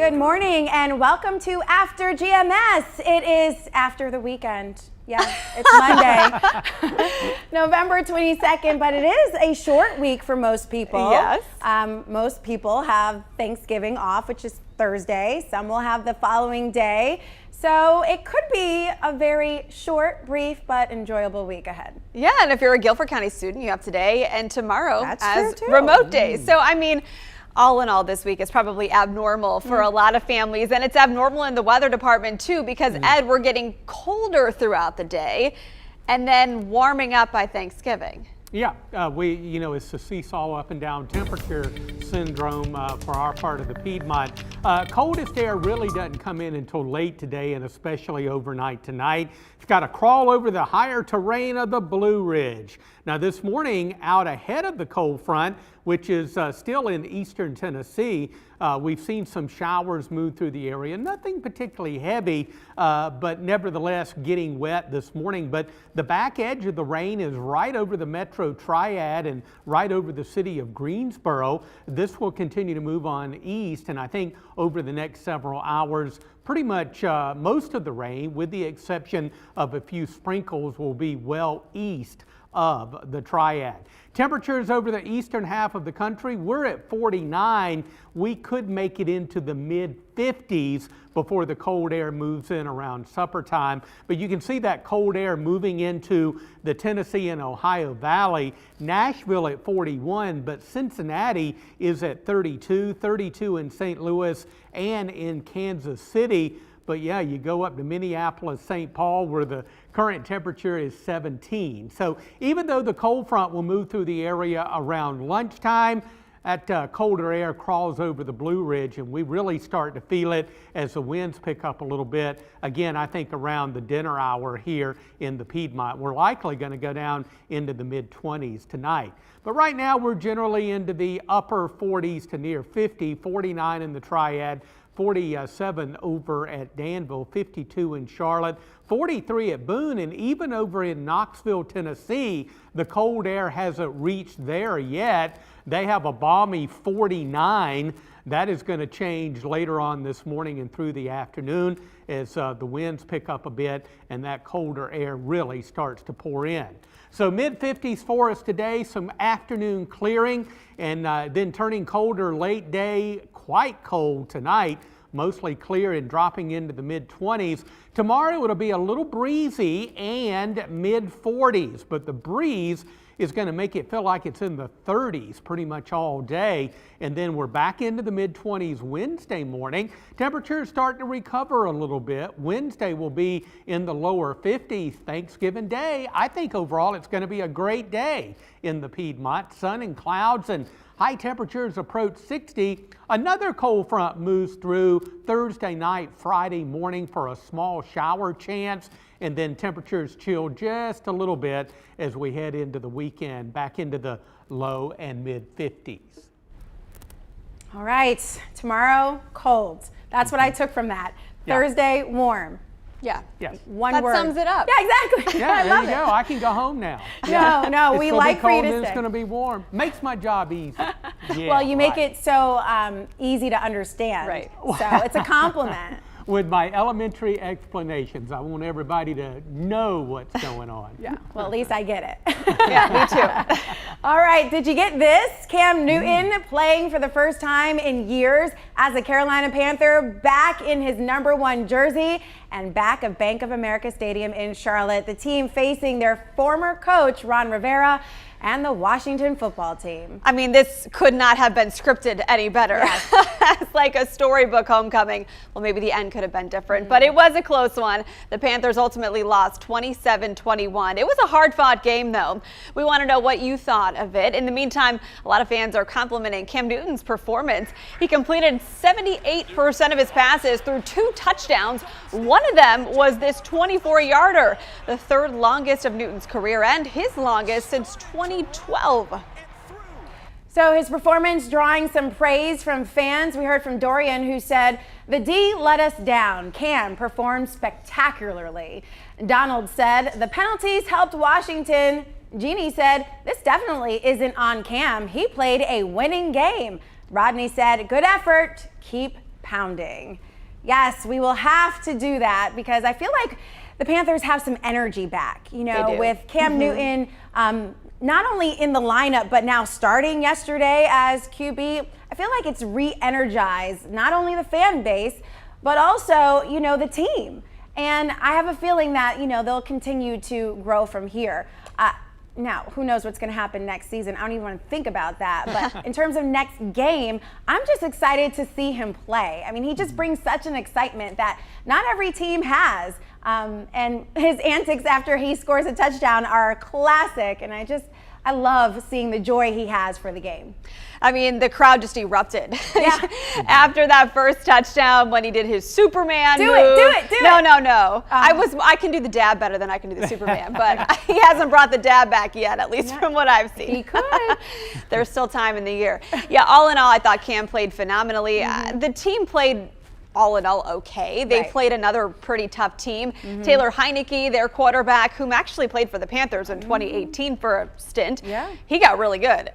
Good morning and welcome to After GMS. It is after the weekend. Yeah, it's Monday, November 22nd, but it is a short week for most people. Yes. Most people have Thanksgiving off, which is Thursday. Some will have the following day. So it could be a very short, brief, but enjoyable week ahead. Yeah, and if you're a Guilford County student, you have today and tomorrow That's as true, too. remote days. So, I mean, all in all, this week is probably abnormal for a lot of families, and it's abnormal in the weather department too, because Ed, we're getting colder throughout the day and then warming up by Thanksgiving. Yeah, it's the seesaw up and down temperature syndrome for our part of the Piedmont. Coldest air really doesn't come in until late today and especially overnight tonight. It's got to crawl over the higher terrain of the Blue Ridge. Now this morning, out ahead of the cold front, which is still in eastern Tennessee, we've seen some showers move through the area. Nothing particularly heavy, but nevertheless getting wet this morning. But the back edge of the rain is right over the Metro Triad and right over the city of Greensboro. This will continue to move on east, and I think over the next several hours, pretty much most of the rain, with the exception of a few sprinkles, will be well east of the Triad. Temperatures over the eastern half of the country, we're at 49. We could make it into the mid-50s before the cold air moves in around supper time. But you can see that cold air moving into the Tennessee and Ohio Valley. Nashville at 41, but Cincinnati is at 32, 32 in St. Louis and in Kansas City. But yeah, you go up to Minneapolis, St. Paul, where the current temperature is 17. So even though the cold front will move through the area around lunchtime, that colder air crawls over the Blue Ridge, and we really start to feel it as the winds pick up a little bit. Again, I think around the dinner hour here in the Piedmont. We're likely going to go down into the mid-20s tonight. But right now, we're generally into the upper 40s to near 50, 49 in the Triad, 47 over at Danville, 52 in Charlotte, 43 at Boone, and even over in Knoxville, Tennessee, the cold air hasn't reached there yet. They have a balmy 49. That is going to change later on this morning and through the afternoon as the winds pick up a bit and that colder air really starts to pour in. So mid-50s for us today, some afternoon clearing, and then turning colder late day, quite cold tonight, mostly clear and dropping into the mid-20s. Tomorrow it'll be a little breezy and mid-40s, but the breeze is going to make it feel like it's in the 30s pretty much all day. And then we're back into the mid-20s Wednesday morning. Temperatures start to recover a little bit. Wednesday will be in the lower 50s. Thanksgiving Day, I think overall it's going to be a great day in the Piedmont. Sun and clouds and high temperatures approach 60. Another cold front moves through Thursday night, Friday morning for a small shower chance, and then temperatures chill just a little bit as we head into the weekend, back into the low and mid-50s. All right, tomorrow, cold. That's what I took from that. Yeah. Thursday, warm. Yeah. Yes. One That word. sums it up. Yeah, exactly. Yeah, there you go. I can go home now. No, It's we gonna like be for you cold to and it's stay. going to be warm. Makes my job easy. Yeah, Well, you make right. it so easy to understand. Right. So it's a compliment. With my elementary explanations, I want everybody to know what's going on. Yeah. Well, at least I get it. Yeah, me too. All right. Did you get this? Cam Newton playing for the first time in years as a Carolina Panther, back in his #1 jersey and back of Bank of America Stadium in Charlotte. The team facing their former coach, Ron Rivera, and the Washington football team. I mean, this could not have been scripted any better. Yes. It's like a storybook homecoming. Well, maybe the end could have been different, but it was a close one. The Panthers ultimately lost 27-21. It was a hard-fought game, though. We want to know what you thought of it. In the meantime, a lot of fans are complimenting Cam Newton's performance. He completed 78% of his passes through 2 touchdowns. One of them was this 24-yarder, the third longest of Newton's career and his longest since 2012. So his performance drawing some praise from fans. We heard from Dorian, who said, "The D let us down. Cam performed spectacularly." Donald said, "The penalties helped Washington." Jeannie said, "This definitely isn't on Cam. He played a winning game." Rodney said, "Good effort. Keep pounding. Yes, we will have to do that because I feel like the Panthers have some energy back, you know, with Cam Newton not only in the lineup, but now starting yesterday as QB. I feel like it's re-energized not only the fan base, but also, you know, the team. And I have a feeling that, you know, they'll continue to grow from here. Now, who knows what's going to happen next season? I don't even want to think about that. But in terms of next game, I'm just excited to see him play. I mean, he just brings such an excitement that not every team has. And his antics after he scores a touchdown are classic. And I love seeing the joy he has for the game. I mean, the crowd just erupted Yeah. after that first touchdown when he did his Superman move. Do it. No. I can do the dab better than I can do the Superman, but he hasn't brought the dab back yet, at least from what I've seen. He could. There's still time in the year. Yeah, all in all, I thought Cam played phenomenally. The team played all in all okay. They played another pretty tough team. Taylor Heineke, their quarterback, whom actually played for the Panthers in 2018 for a stint, he got really good.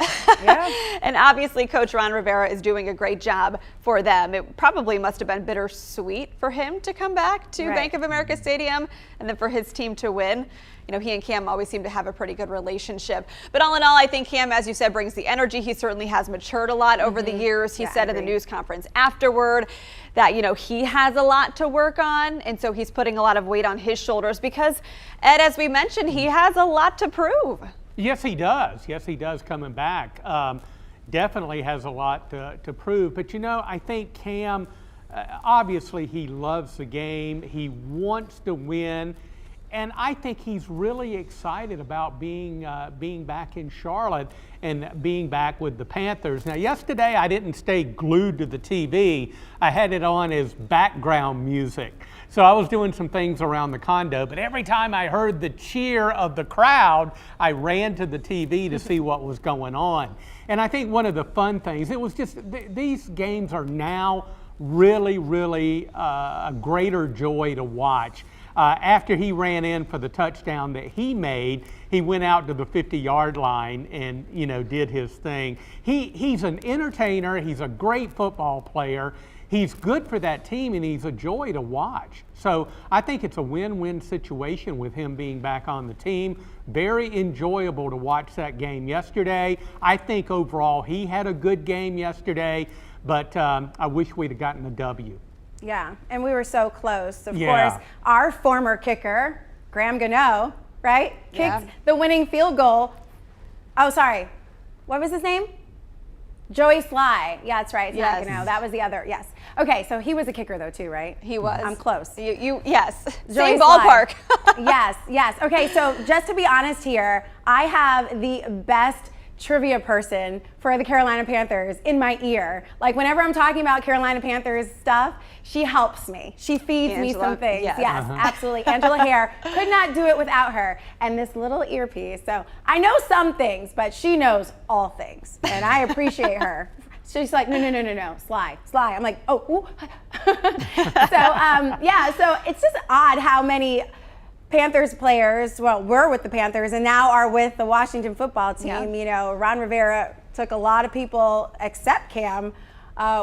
And obviously Coach Ron Rivera is doing a great job for them. It probably must have been bittersweet for him to come back to Bank of America Stadium and then for his team to win. You know, he and Cam always seem to have a pretty good relationship. But all in all, I think Cam, as you said, brings the energy. He certainly has matured a lot over the years. He said in the news conference afterward that, you know, he has a lot to work on. And so he's putting a lot of weight on his shoulders because, Ed, as we mentioned, he has a lot to prove. Yes, he does. Yes, he does coming back. Definitely has a lot to prove. But, you know, I think Cam, obviously he loves the game. He wants to win. And I think he's really excited about being back in Charlotte and being back with the Panthers. Now, yesterday I didn't stay glued to the TV. I had it on as background music. So I was doing some things around the condo, but every time I heard the cheer of the crowd, I ran to the TV to see what was going on. And I think one of the fun things, it was just, these games are now really a greater joy to watch. After he ran in for the touchdown that he made, he went out to the 50-yard line and, you know, did his thing. He's an entertainer. He's a great football player. He's good for that team, and he's a joy to watch. So I think it's a win-win situation with him being back on the team. Very enjoyable to watch that game yesterday. I think overall he had a good game yesterday, but I wish we'd have gotten a W. Yeah, and we were so close. Of course, our former kicker, Graham Gano, right, kicked the winning field goal. Oh, sorry. What was his name? Joey Sly. Yeah, that's right. It's not Gano. That was the other. Yes. Okay, so he was a kicker though too, right? He was. I'm close. Yes. Joey Same ballpark. Yes. Okay, so just to be honest here, I have the best trivia person for the Carolina Panthers in my ear. Like whenever I'm talking about Carolina Panthers stuff, she helps me. She feeds me some things. Yes, absolutely. Angela Hare, could not do it without her. And this little earpiece. So I know some things, but she knows all things. And I appreciate her. She's like, no, Sly. I'm like, oh, ooh. So it's just odd how many Panthers players, were with the Panthers and now are with the Washington football team. You know, Ron Rivera took a lot of people except Cam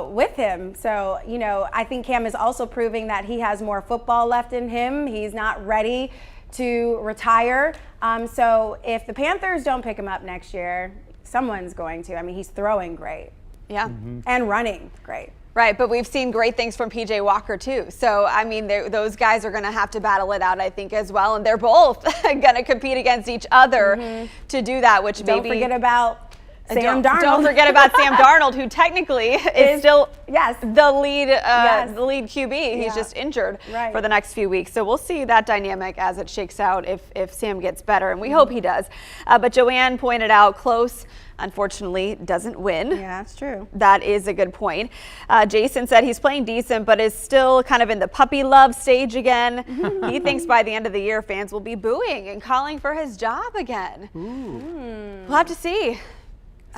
with him. So, you know, I think Cam is also proving that he has more football left in him. He's not ready to retire. So if the Panthers don't pick him up next year, someone's going to. I mean, he's throwing great. Yeah. And running great. Right, but we've seen great things from PJ Walker too. So, I mean, those guys are going to have to battle it out, I think, as well. And they're both going to compete against each other to do that, which Don't forget about Sam Darnold. Don't forget about Sam Darnold, who technically is still the lead QB. He's just injured for the next few weeks. So we'll see that dynamic as it shakes out if Sam gets better, and we hope he does. But Joanne pointed out close, unfortunately, doesn't win. Yeah, that's true. That is a good point. Jason said he's playing decent, but is still kind of in the puppy love stage again. He thinks by the end of the year, fans will be booing and calling for his job again. We'll have to see.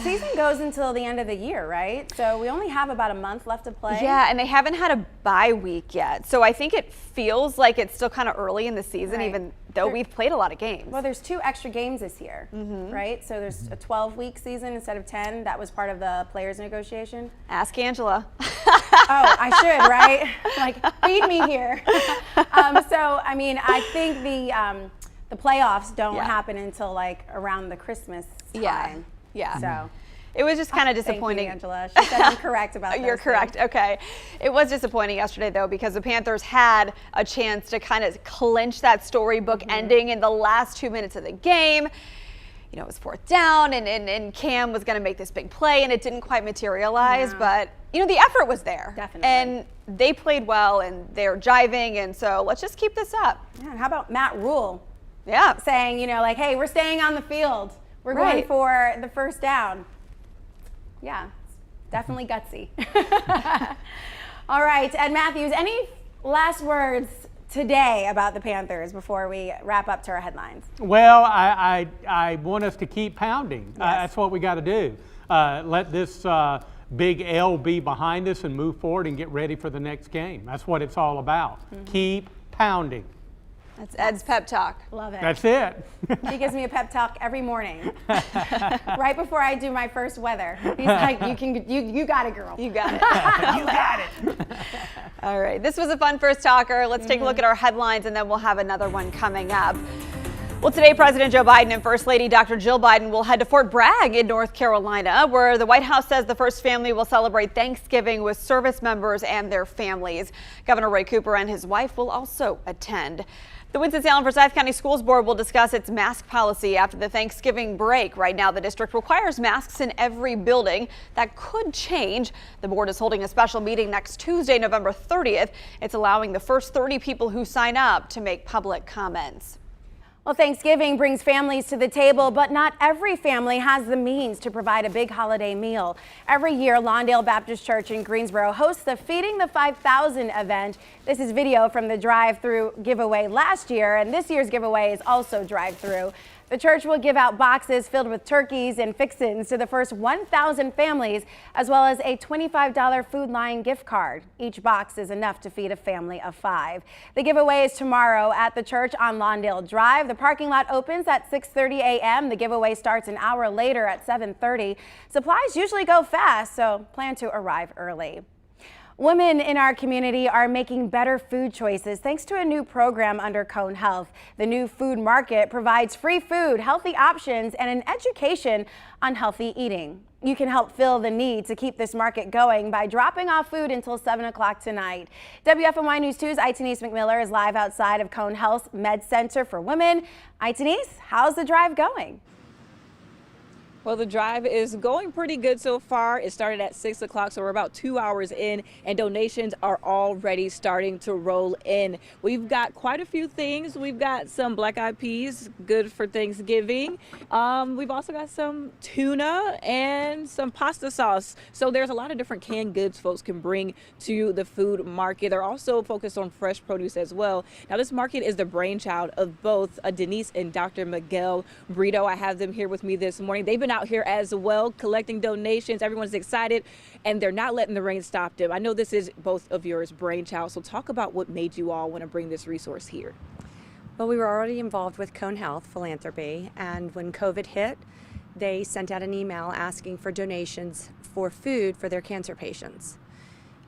Season goes until the end of the year, right? So we only have about a month left to play. Yeah, and they haven't had a bye week yet. So I think it feels like it's still kind of early in the season, even though we've played a lot of games. Well, there's 2 extra games this year, right? So there's a 12-week season instead of 10. That was part of the players' negotiation. Ask Angela. Oh, I should, right? Like, feed me here. So, I mean, I think the playoffs don't happen until like around the Christmas time. Yeah. So. It was just kind of disappointing. Thank you, Angela. She said I'm correct about that. You're correct. Okay. It was disappointing yesterday, though, because the Panthers had a chance to kind of clinch that storybook ending in the last 2 minutes of the game. You know, it was 4th down, and Cam was going to make this big play, and it didn't quite materialize. No. But, you know, the effort was there. Definitely. And they played well, and they're jiving, and so let's just keep this up. Yeah, how about Matt Rule? Yeah. Saying, you know, like, hey, we're staying on the field. We're going for the first down. Yeah, definitely gutsy. All right, Ed Matthews, any last words today about the Panthers before we wrap up to our headlines? Well, I want us to keep pounding. Yes. That's what we got to do. Let this big L be behind us and move forward and get ready for the next game. That's what it's all about. Keep pounding. That's Ed's pep talk. Love it. That's it. He gives me a pep talk every morning, right before I do my first weather. He's like, you got it, girl. You got it. You got it. All right, this was a fun first talker. Let's take a look at our headlines, and then we'll have another one coming up. Well, today, President Joe Biden and First Lady Dr. Jill Biden will head to Fort Bragg in North Carolina, where the White House says the first family will celebrate Thanksgiving with service members and their families. Governor Roy Cooper and his wife will also attend. The Winston-Salem Forsyth County Schools Board will discuss its mask policy after the Thanksgiving break. Right now, the district requires masks in every building. That could change. The board is holding a special meeting next Tuesday, November 30th. It's allowing the first 30 people who sign up to make public comments. Well, Thanksgiving brings families to the table, but not every family has the means to provide a big holiday meal. Every year, Lawndale Baptist Church in Greensboro hosts the Feeding the 5,000 event. This is video from the drive-through giveaway last year, and this year's giveaway is also drive-through. The church will give out boxes filled with turkeys and fixins to the first 1,000 families, as well as a $25 Food Lion gift card. Each box is enough to feed a family of 5. The giveaway is tomorrow at the church on Lawndale Drive. The parking lot opens at 6:30 a.m. The giveaway starts an hour later at 7:30. Supplies usually go fast, so plan to arrive early. Women in our community are making better food choices thanks to a new program under Cone Health. The new food market provides free food, healthy options, and an education on healthy eating. You can help fill the need to keep this market going by dropping off food until 7 o'clock tonight. WFMY News 2's Itanese McMiller is live outside of Cone Health's Med Center for Women. Itanese, how's the drive going? Well, the drive is going pretty good so far. It started at 6 o'clock, so we're about 2 hours in, and donations are already starting to roll in. We've got quite a few things. We've got some black-eyed peas, good for Thanksgiving. We've also got some tuna and some pasta sauce. So there's a lot of different canned goods folks can bring to the food market. They're also focused on fresh produce as well. Now, this market is the brainchild of both Denise and Dr. Miguel Brito. I have them here with me this morning. They've been out here as well collecting donations. Everyone's excited, and they're not letting the rain stop them. I know this is both of yours brainchild, so talk about what made you all want to bring this resource here. Well, we were already involved with Cone Health Philanthropy, and when COVID hit, they sent out an email asking for donations for food for their cancer patients.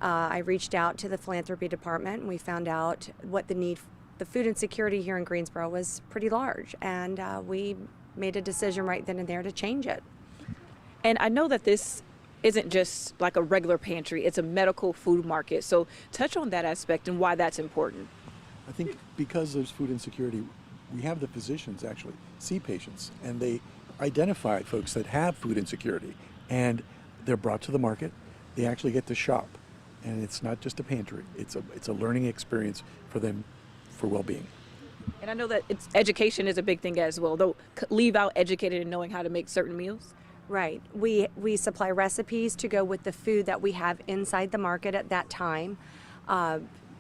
I reached out to the philanthropy department, and we found out what the food insecurity here in Greensboro was pretty large, and we made a decision right then and there to change it. And I know that this isn't just like a regular pantry, it's a medical food market. So touch on that aspect and why that's important. I think because there's food insecurity, we have the physicians actually see patients, and they identify folks that have food insecurity, and they're brought to the market. They actually get to shop, and it's not just a pantry. It's a learning experience for them for well-being. And I know that education is a big thing as well. They'll leave out educated and knowing how to make certain meals. Right. We supply recipes to go with the food that we have inside the market at that time.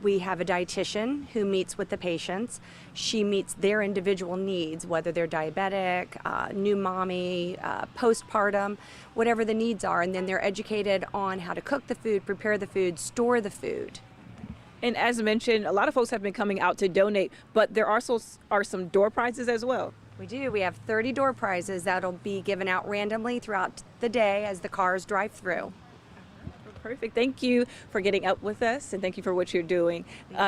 We have a dietitian who meets with the patients. She meets their individual needs, whether they're diabetic, new mommy, postpartum, whatever the needs are. And then they're educated on how to cook the food, prepare the food, store the food. And as mentioned, a lot of folks have been coming out to donate, but there also are some door prizes as well. We do. We have 30 door prizes that'll be given out randomly throughout the day as the cars drive through. Perfect. Thank you for getting up with us, and thank you for what you're doing.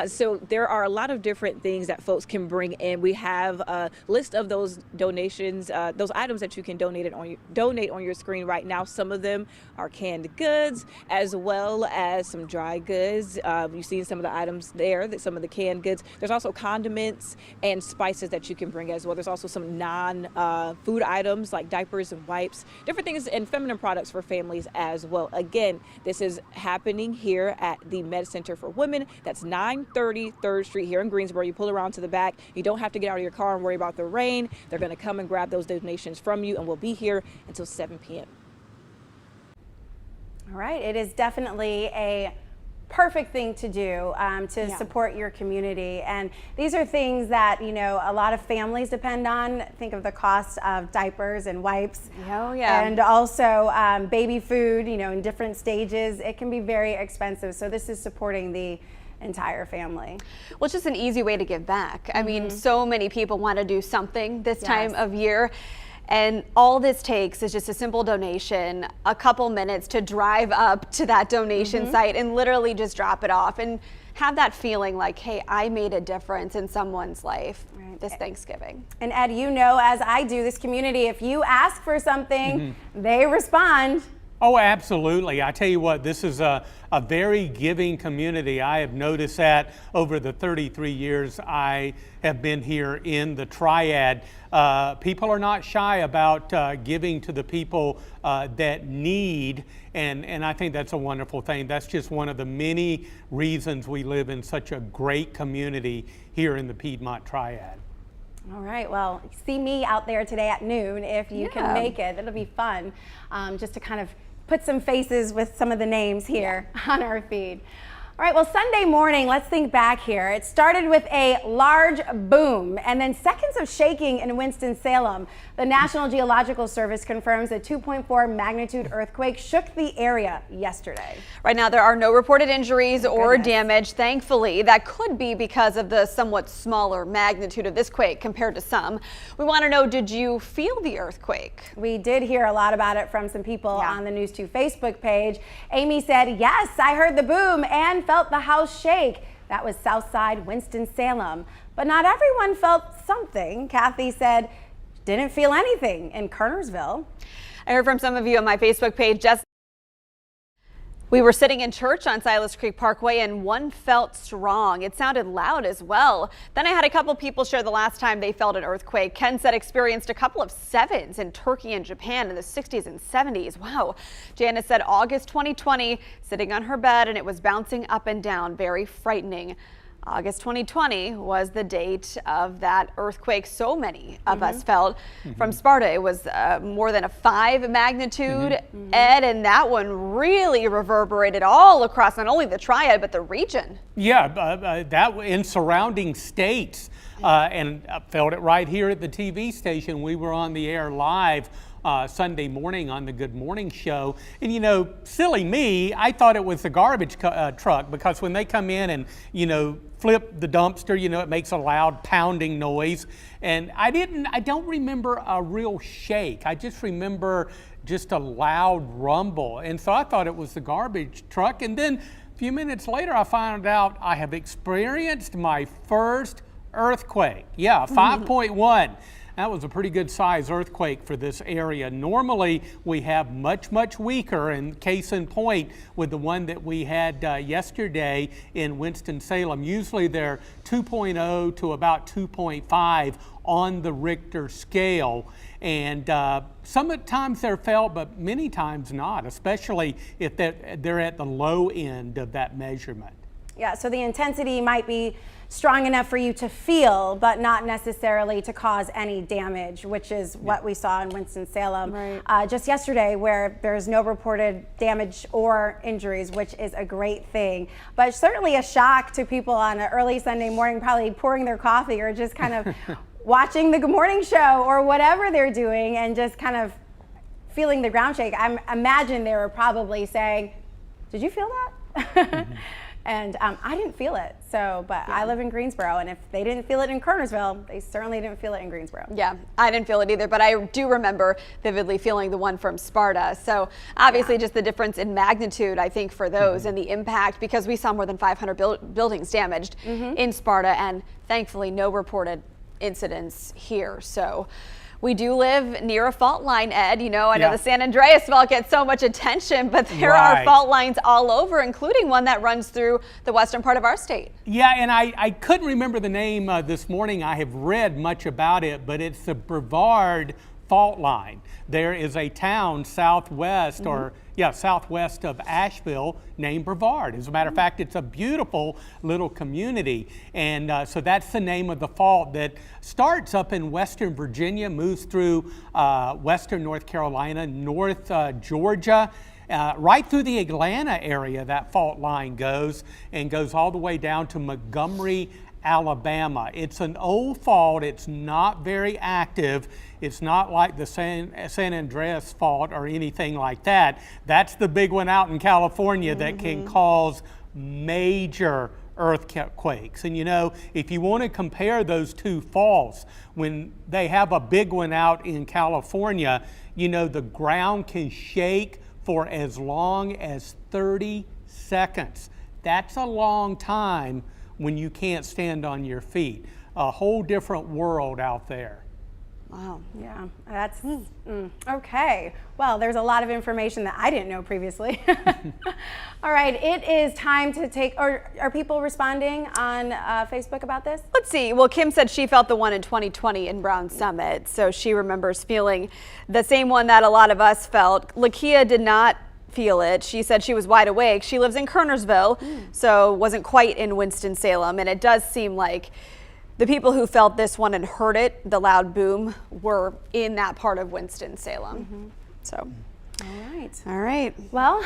So there are a lot of different things that folks can bring in. We have a list of those donations, those items that you can donate on your screen right now. Some of them are canned goods as well as some dry goods. You've seen some of the items there, some of the canned goods. There's also condiments and spices that you can bring as well. There's also some non-food items like diapers and wipes, different things, and feminine products for families as well. Again, this is happening here at the Med Center for Women. That's 930 3rd Street here in Greensboro. You pull around to the back. You don't have to get out of your car and worry about the rain. They're going to come and grab those donations from you, and we'll be here until 7 p.m. All right, it is definitely a perfect thing to do to support your community, and these are things that a lot of families depend on. Think of the cost of diapers and wipes. Oh yeah. And also baby food, in different stages. It can be very expensive, so this is supporting the entire family. Well, it's just an easy way to give back. I mean, so many people want to do something this time of year. And all this takes is just a simple donation, a couple minutes to drive up to that donation site and literally just drop it off and have that feeling like, hey, I made a difference in someone's life this Thanksgiving. And Ed, as I do, this community, if you ask for something, they respond. Oh, absolutely. I tell you what, this is a very giving community. I have noticed that over the 33 years I have been here in the Triad. People are not shy about giving to the people that need, and I think that's a wonderful thing. That's just one of the many reasons we live in such a great community here in the Piedmont Triad. All right, well, see me out there today at noon if you can make it. It'll be fun just to kind of put some faces with some of the names here on our feed. All right, well, Sunday morning, let's think back here. It started with a large boom and then seconds of shaking in Winston-Salem. The National Geological Service confirms a 2.4 magnitude earthquake shook the area yesterday. Right now, there are no reported injuries or damage, thankfully. That could be because of the somewhat smaller magnitude of this quake compared to some. We want to know, did you feel the earthquake? We did hear a lot about it from some people on the News 2 Facebook page. Amy said, yes, I heard the boom and felt the house shake. That was Southside Winston-Salem. But not everyone felt something. Kathy said, didn't feel anything in Kernersville. I heard from some of you on my Facebook page. We were sitting in church on Silas Creek Parkway and one felt strong. It sounded loud as well. Then I had a couple people share the last time they felt an earthquake. Ken said experienced a couple of 7s in Turkey and Japan in the 60s and 70s. Wow. Janice said August 2020, sitting on her bed and it was bouncing up and down. Very frightening. August 2020 was the date of that earthquake so many of us felt. From Sparta, it was more than a 5 magnitude, Ed, and that one really reverberated all across not only the Triad, but the region. Yeah, that in surrounding states, and I felt it right here at the TV station. We were on the air live Sunday morning on the Good Morning Show. And silly me, I thought it was the garbage truck, because when they come in and, flip the dumpster, it makes a loud pounding noise. And I don't remember a real shake. I just remember just a loud rumble. And so I thought it was the garbage truck. And then a few minutes later, I found out I have experienced my first earthquake. Yeah, 5.1. That was a pretty good size earthquake for this area. Normally we have much weaker, and case in point with the one that we had yesterday in Winston-Salem. Usually they're 2.0 to about 2.5 on the Richter scale. And sometimes they're felt, but many times not, especially if they're at the low end of that measurement. Yeah, so the intensity might be strong enough for you to feel, but not necessarily to cause any damage, which is what we saw in Winston-Salem just yesterday, where there's no reported damage or injuries, which is a great thing. But certainly a shock to people on an early Sunday morning, probably pouring their coffee or just kind of watching the Good Morning Show or whatever they're doing and just kind of feeling the ground shake. I imagine they were probably saying, did you feel that? And I didn't feel it, but I live in Greensboro, and if they didn't feel it in Kernersville, they certainly didn't feel it in Greensboro. Yeah, I didn't feel it either, but I do remember vividly feeling the one from Sparta. So obviously just the difference in magnitude, I think, for those and the impact, because we saw more than 500 buildings damaged in Sparta, and thankfully no reported incidents here. So we do live near a fault line, Ed. You know, I know the San Andreas fault gets so much attention, but there are fault lines all over, including one that runs through the western part of our state. Yeah, and I couldn't remember the name this morning. I have read much about it, but it's the Brevard fault line. There is a town southwest southwest of Asheville named Brevard. As a matter of fact, it's a beautiful little community. And so that's the name of the fault that starts up in western Virginia, moves through western North Carolina, north Georgia, right through the Atlanta area. That fault line goes all the way down to Montgomery, Alabama. It's an old fault. It's not very active. It's not like the San Andreas fault or anything like that. That's the big one out in California that can cause major earthquakes. And you know, if you want to compare those two faults, when they have a big one out in California, you know, the ground can shake for as long as 30 seconds. That's a long time when you can't stand on your feet. A whole different world out there. Wow. Yeah, that's okay. Well, there's a lot of information that I didn't know previously. All right, it is time to take, are people responding on Facebook about this? Let's see. Well, Kim said she felt the one in 2020 in Brown Summit, so she remembers feeling the same one that a lot of us felt. Lakia did not feel it. She said she was wide awake. She lives in Kernersville, so wasn't quite in Winston-Salem, and it does seem like the people who felt this one and heard it, the loud boom, were in that part of Winston-Salem. So, all right. Well,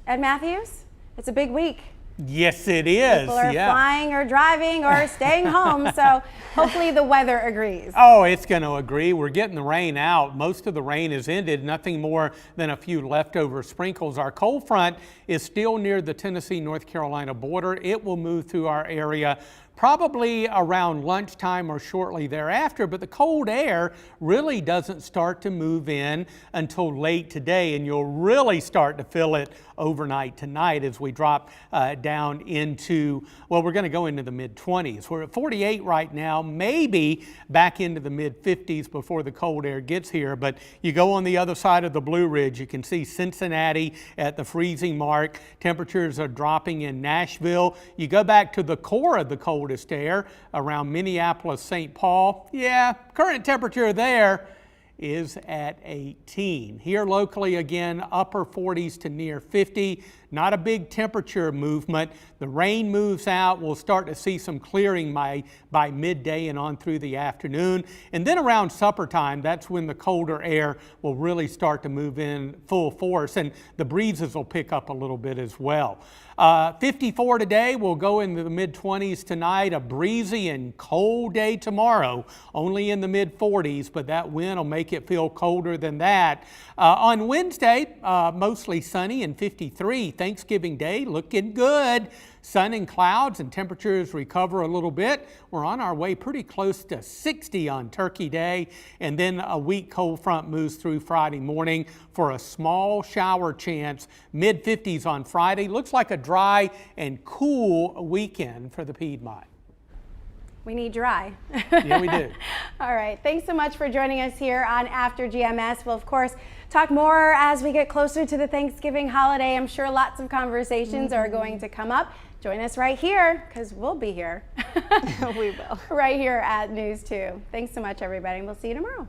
Ed Matthews, it's a big week. Yes, it is. People are flying or driving or staying home, so hopefully the weather agrees. Oh, it's going to agree. We're getting the rain out. Most of the rain is ended, nothing more than a few leftover sprinkles. Our cold front is still near the Tennessee-North Carolina border. It will move through our area probably around lunchtime or shortly thereafter, but the cold air really doesn't start to move in until late today, and you'll really start to feel it overnight tonight as we drop down into, well, we're going to go into the mid-20s. We're at 48 right now, maybe back into the mid-50s before the cold air gets here, but you go on the other side of the Blue Ridge, you can see Cincinnati at the freezing mark. Temperatures are dropping in Nashville. You go back to the core of the coldest air around Minneapolis, St. Paul. Yeah, current temperature there is at 18. Here locally, again, upper 40s to near 50. Not a big temperature movement. The rain moves out. We'll start to see some clearing by midday and on through the afternoon. And then around supper time, that's when the colder air will really start to move in full force, and the breezes will pick up a little bit as well. 54 today, we'll go into the mid-20s tonight. A breezy and cold day tomorrow, only in the mid-40s, but that wind will make it feel colder than that. On Wednesday, mostly sunny and 53. Thanksgiving Day looking good. Sun and clouds, and temperatures recover a little bit. We're on our way pretty close to 60 on Turkey Day, and then a weak cold front moves through Friday morning for a small shower chance. Mid-50s on Friday. Looks like a dry and cool weekend for the Piedmont. We need dry. Yeah, we do. All right. Thanks so much for joining us here on After GMS. We'll, of course, talk more as we get closer to the Thanksgiving holiday. I'm sure lots of conversations are going to come up. Join us right here, because we'll be here. We will. Right here at News 2. Thanks so much, everybody. We'll see you tomorrow.